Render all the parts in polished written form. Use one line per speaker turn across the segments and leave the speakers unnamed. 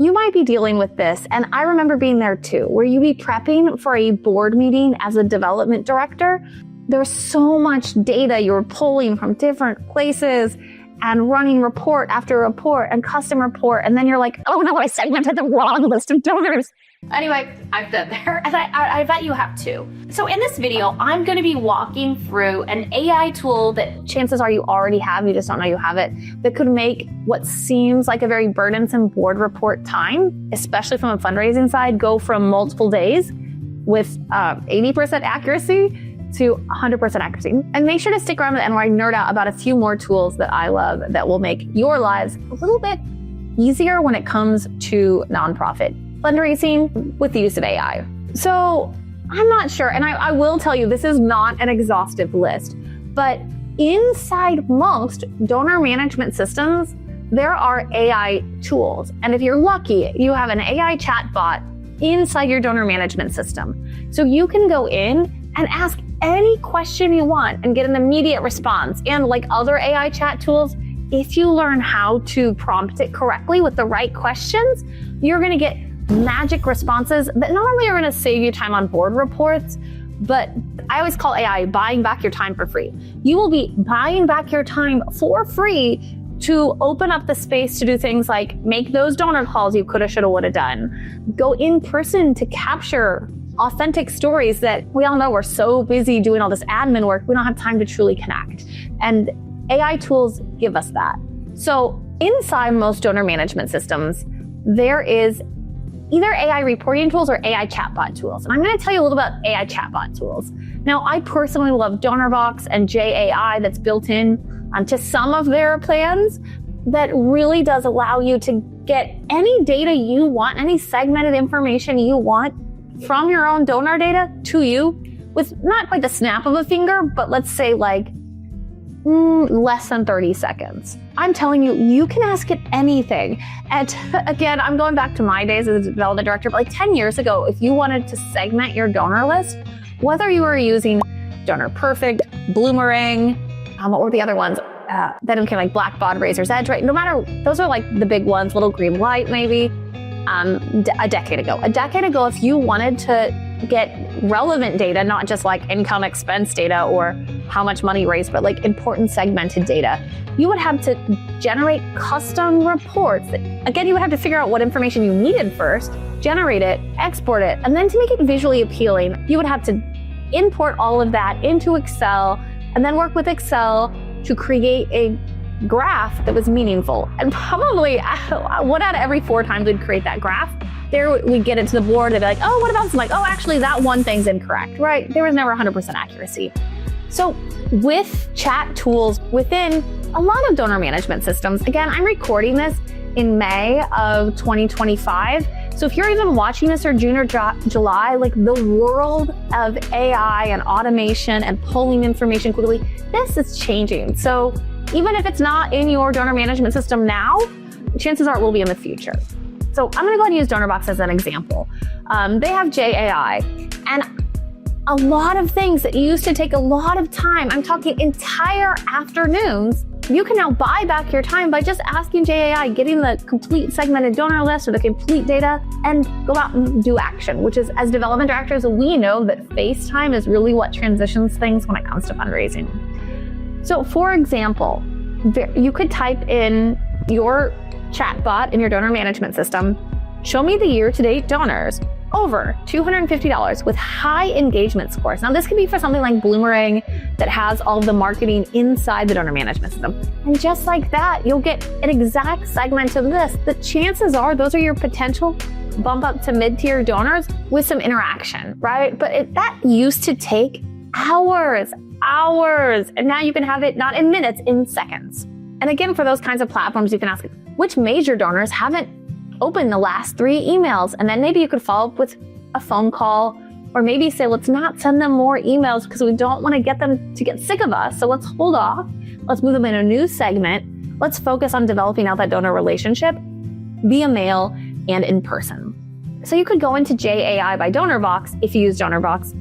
you might be dealing with this, and I remember being there too, where you be prepping for a board meeting as a development director. There's so much data you're pulling from different places and running report after report and custom report. And then you're like, oh no, I segmented the wrong list of donors.
Anyway, I've been there, and I bet you have too. So in this video, I'm going to be walking through an AI tool that
chances are you already have, you just don't know you have it, that could make what seems like a very burdensome board report time, especially from a fundraising side, go from multiple days with 80% accuracy to 100% accuracy. And make sure to stick around to the end where I nerd out about a few more tools that I love that will make your lives a little bit easier when it comes to nonprofit fundraising with the use of AI. So I'm not sure, and I will tell you, this is not an exhaustive list, but inside most donor management systems, there are AI tools. And if you're lucky, you have an AI chatbot inside your donor management system. So you can go in and ask any question you want and get an immediate response. And like other AI chat tools, if you learn how to prompt it correctly with the right questions, you're gonna get magic responses that not only are gonna save you time on board reports, but I always call AI buying back your time for free. You will be buying back your time for free to open up the space to do things like make those donor calls you coulda, shoulda, woulda done. Go in person to capture authentic stories that we all know we're so busy doing all this admin work, we don't have time to truly connect. And AI tools give us that. So inside most donor management systems, there is either AI reporting tools or AI chatbot tools. And I'm gonna tell you a little about AI chatbot tools. Now, I personally love Donorbox and JAI that's built in to some of their plans that really does allow you to get any data you want, any segmented information you want from your own donor data to you with not quite the snap of a finger, but let's say like less than 30 seconds. I'm telling you, you can ask it anything. And again, I'm going back to my days as a development director, but like 10 years ago, if you wanted to segment your donor list, whether you were using Donor Perfect, Bloomerang, what were the other ones? Then came like Blackbaud, Razor's Edge, right? No matter, those are like the big ones, Little Green Light maybe, a decade ago. A decade ago, if you wanted to get relevant data, not just like income expense data or how much money raised, but like important segmented data, you would have to generate custom reports. Again, you would have to figure out what information you needed first, generate it, export it, and then to make it visually appealing, you would have to import all of that into Excel and then work with Excel to create a graph that was meaningful. And probably 1 out of every 4 times we'd create that graph, there we'd get into the board, they'd be like, oh, what about this? I'm like, oh, actually that one thing's incorrect, right? There was never 100% accuracy. So with chat tools within a lot of donor management systems, again, I'm recording this in May of 2025. So if you're even watching this or June or July, like the world of AI and automation and pulling information quickly, this is changing. So even if it's not in your donor management system now, chances are it will be in the future. So I'm gonna go ahead and use Donorbox as an example. They have JAI, and a lot of things that used to take a lot of time, I'm talking entire afternoons, you can now buy back your time by just asking JAI, getting the complete segmented donor list or the complete data, and go out and do action, which is, as development directors, we know that face time is really what transitions things when it comes to fundraising. So for example, you could type in your chatbot in your donor management system, show me the year-to-date donors, over $250 with high engagement scores. Now this could be for something like Bloomerang that has all of the marketing inside the donor management system. And just like that, you'll get an exact segment of this. The chances are those are your potential bump up to mid-tier donors with some interaction, right? But that used to take hours. And now you can have it not in minutes, in seconds. And again, for those kinds of platforms, you can ask which major donors haven't opened the last 3 emails, and then maybe you could follow up with a phone call, or maybe say, let's not send them more emails because we don't want to get them to get sick of us. So let's hold off. Let's move them in a new segment. Let's focus on developing out that donor relationship via mail and in person. So you could go into JAI by Donorbox if you use Donorbox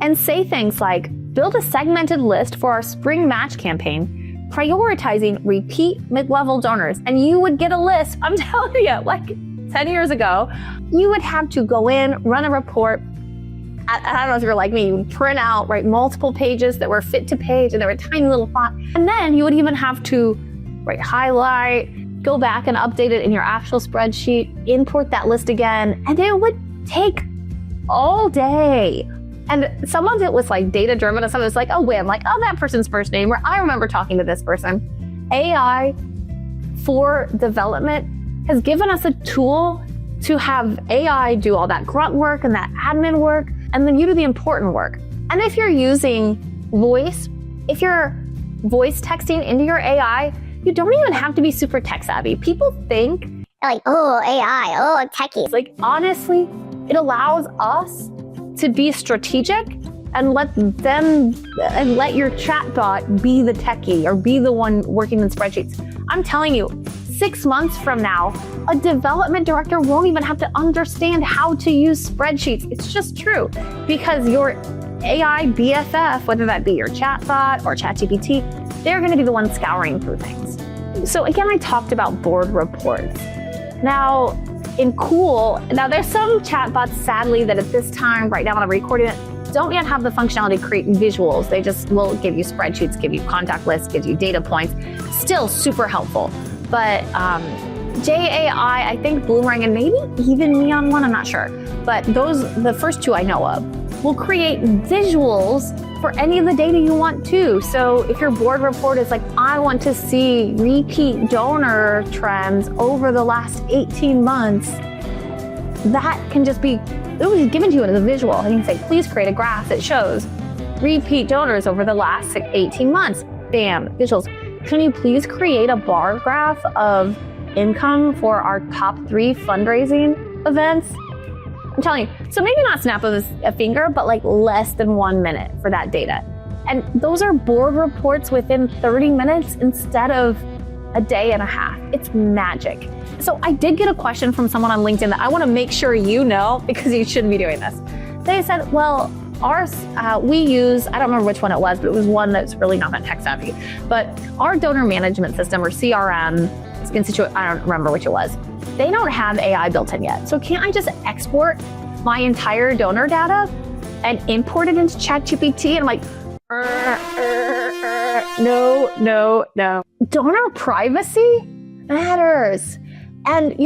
and say things like, build a segmented list for our spring match campaign, prioritizing repeat mid-level donors. And you would get a list, I'm telling you, like 10 years ago, you would have to go in, run a report. I don't know if you're like me, you would print out, write multiple pages that were fit to page and they were tiny little font. And then you would even have to highlight, go back and update it in your actual spreadsheet, import that list again, and it would take all day. And some of it was like data driven, and some of it was like, oh, whim, like, oh, that person's first name, or I remember talking to this person. AI for development has given us a tool to have AI do all that grunt work and that admin work, and then you do the important work. And if you're using voice, if you're voice texting into your AI, you don't even have to be super tech savvy. People think
like, oh, AI, oh, techies.
Like, honestly, it allows us to be strategic and let your chatbot be the techie or be the one working in spreadsheets. I'm telling you, 6 months from now, a development director won't even have to understand how to use spreadsheets. It's just true, because your AI BFF, whether that be your chatbot or ChatGPT, they're going to be the ones scouring through things. So again, I talked about board reports. Now, there's some chatbots, sadly, that at this time, right now when I'm recording it, don't yet have the functionality to create visuals. They just will give you spreadsheets, give you contact lists, give you data points. Still super helpful. But JAI, I think Boomerang, and maybe even Neon One, I'm not sure. But the first two I know of, will create visuals for any of the data you want to. So if your board report is like, I want to see repeat donor trends over the last 18 months, that can just be, it was given to you as a visual. And you can say, please create a graph that shows repeat donors over the last 18 months. Bam, visuals. Can you please create a bar graph of income for our top 3 fundraising events? I'm telling you, so maybe not snap of a finger, but like less than 1 minute for that data. And those are board reports within 30 minutes instead of a day and a half. It's magic. So I did get a question from someone on LinkedIn that I want to make sure you know, because you shouldn't be doing this. They said, well, we use, I don't remember which one it was, but it was one that's really not that tech savvy. But our donor management system, or CRM, I don't remember which it was. They don't have AI built in yet. So can't I just export my entire donor data and import it into ChatGPT? And I'm like, no. Donor privacy matters. And,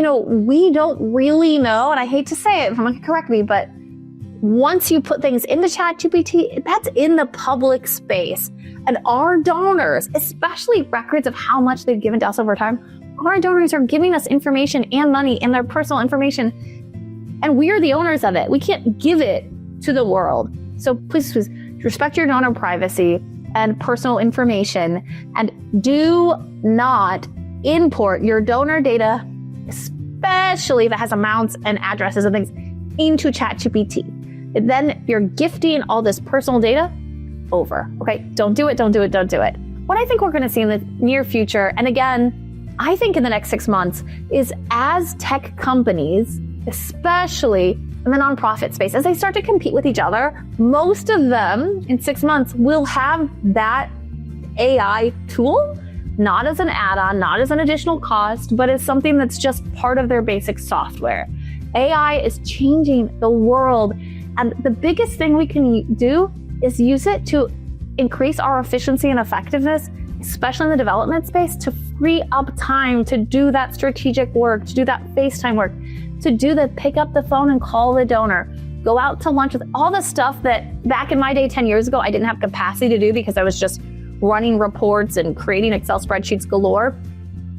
we don't really know, and I hate to say it, if someone can correct me, but once you put things into ChatGPT, that's in the public space. And our donors, especially records of how much they've given to us over time, our donors are giving us information and money and their personal information, and we are the owners of it. We can't give it to the world. So please respect your donor privacy and personal information, and do not import your donor data, especially if it has amounts and addresses and things, into ChatGPT. Then you're gifting all this personal data over. Okay, don't do it. What I think we're going to see in the near future, and again, I think in the next 6 months, is as tech companies, especially in the nonprofit space, as they start to compete with each other, most of them in 6 months will have that AI tool, not as an add-on, not as an additional cost, but as something that's just part of their basic software. AI is changing the world, and the biggest thing we can do is use it to increase our efficiency and effectiveness, especially in the development space, to free up time to do that strategic work, to do that FaceTime work, to do the pick up the phone and call the donor, go out to lunch, with all the stuff that back in my day 10 years ago, I didn't have capacity to do because I was just running reports and creating Excel spreadsheets galore.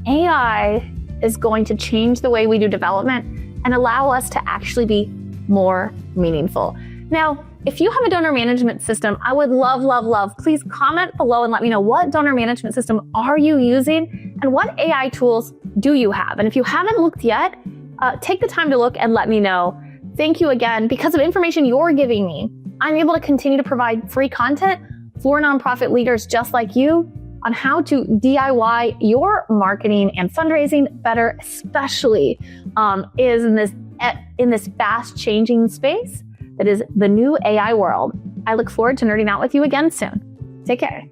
AI is going to change the way we do development and allow us to actually be more meaningful. Now, if you have a donor management system, I would love, please comment below and let me know, what donor management system are you using and what AI tools do you have? And if you haven't looked yet, take the time to look and let me know. Thank you again. Because of information you're giving me, I'm able to continue to provide free content for nonprofit leaders just like you on how to DIY your marketing and fundraising better, especially in this fast changing space that is the new AI world. I look forward to nerding out with you again soon. Take care.